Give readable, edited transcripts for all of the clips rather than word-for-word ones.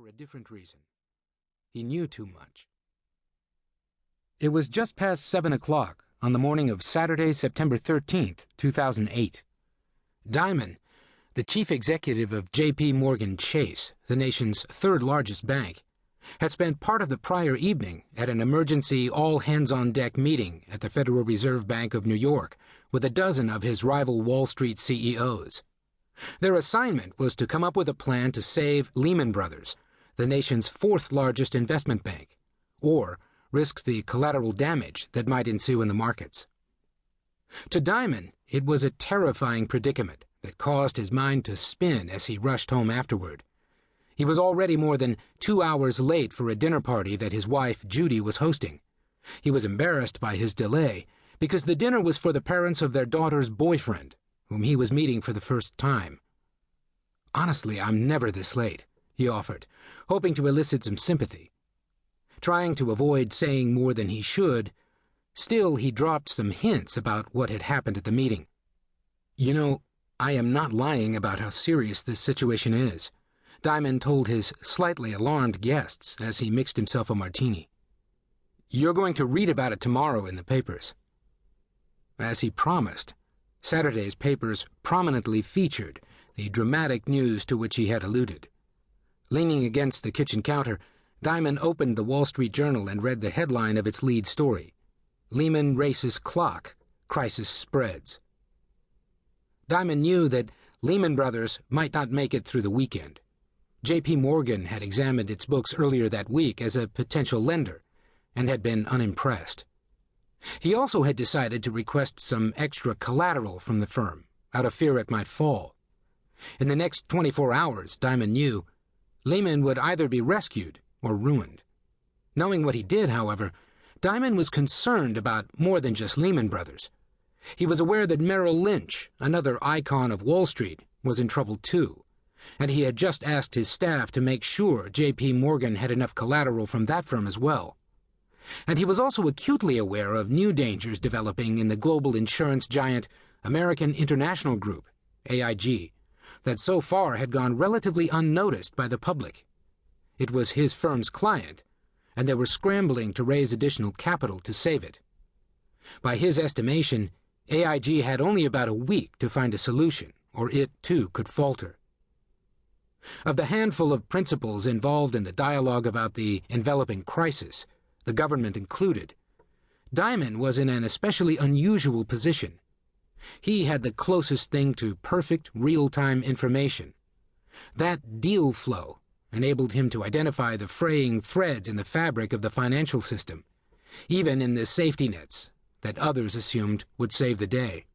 for a different reason. He knew too much. It was just past 7 o'clock on the morning of Saturday, September 13th, 2008. Diamond, the chief executive of J.P. Morgan Chase, the nation's third-largest bank, had spent part of the prior evening at an emergency all-hands-on-deck meeting at the Federal Reserve Bank of New York with a dozen of his rival Wall Street CEOs. Their assignment was to come up with a plan to save Lehman Brothers, the nation's fourth-largest investment bank, or risk the collateral damage that might ensue in the markets. To Diamond, it was a terrifying predicament that caused his mind to spin as he rushed home afterward. He was already more than 2 hours late for a dinner party that his wife, Judy, was hosting. He was embarrassed by his delay because the dinner was for the parents of their daughter's boyfriend, whom he was meeting for the first time. "Honestly, I'm never this late," he offered, hoping to elicit some sympathy. Trying to avoid saying more than he should, still he dropped some hints about what had happened at the meeting. "You know, I am not lying about how serious this situation is," Diamond told his slightly alarmed guests as he mixed himself a martini. "You're going to read about it tomorrow in the papers." As he promised, Saturday's papers prominently featured the dramatic news to which he had alluded. Leaning against the kitchen counter, Diamond opened the Wall Street Journal and read the headline of its lead story: "Lehman Races Clock, Crisis Spreads." Diamond knew that Lehman Brothers might not make it through the weekend. J.P. Morgan had examined its books earlier that week as a potential lender and had been unimpressed. He also had decided to request some extra collateral from the firm, out of fear it might fall. In the next 24 hours, Diamond knew, Lehman would either be rescued or ruined. Knowing what he did, however, Diamond was concerned about more than just Lehman Brothers. He was aware that Merrill Lynch, another icon of Wall Street, was in trouble too, and he had just asked his staff to make sure J.P. Morgan had enough collateral from that firm as well. And he was also acutely aware of new dangers developing in the global insurance giant American International Group, AIG, that so far had gone relatively unnoticed by the public. It was his firm's client, and they were scrambling to raise additional capital to save it. By his estimation, AIG had only about a week to find a solution, or it, too, could falter. Of the handful of principals involved in the dialogue about the enveloping crisis, the government included, Diamond was in an especially unusual position. He had the closest thing to perfect real-time information. That deal flow enabled him to identify the fraying threads in the fabric of the financial system, even in the safety nets that others assumed would save the day.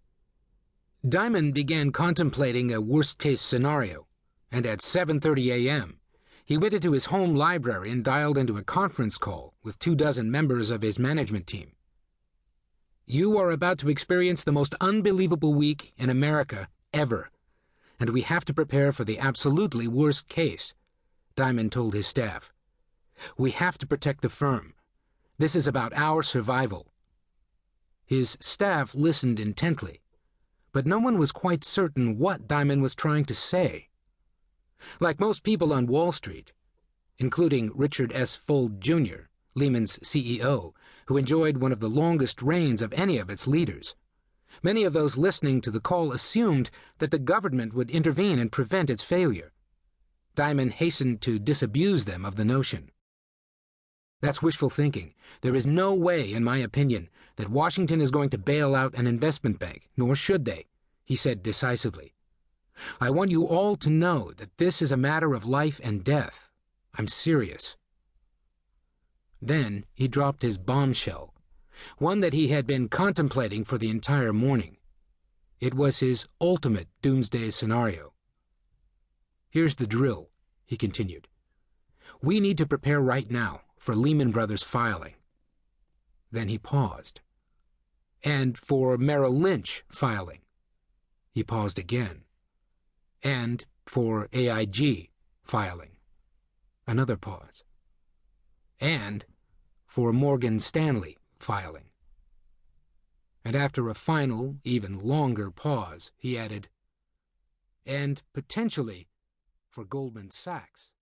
Diamond began contemplating a worst-case scenario, and at 7:30 a.m., he went into his home library and dialed into a conference call with 24 members of his management team. "You are about to experience the most unbelievable week in America ever, and we have to prepare for the absolutely worst case," Diamond told his staff. "We have to protect the firm. This is about our survival." His staff listened intently, but no one was quite certain what Diamond was trying to say. Like most people on Wall Street, including Richard S. Fuld, Jr., Lehman's CEO, who enjoyed one of the longest reigns of any of its leaders, many of those listening to the call assumed that the government would intervene and prevent its failure. Diamond hastened to disabuse them of the notion. "That's wishful thinking. There is no way, in my opinion, that Washington is going to bail out an investment bank, nor should they," he said decisively. "I want you all to know that this is a matter of life and death. I'm serious." Then he dropped his bombshell, one that he had been contemplating for the entire morning. It was his ultimate doomsday scenario. "Here's the drill," he continued. "We need to prepare right now for Lehman Brothers filing." Then he paused. "And for Merrill Lynch filing." He paused again. "And for AIG filing." Another pause. "And for Morgan Stanley filing." And after a final, even longer pause, he added, "And potentially for Goldman Sachs."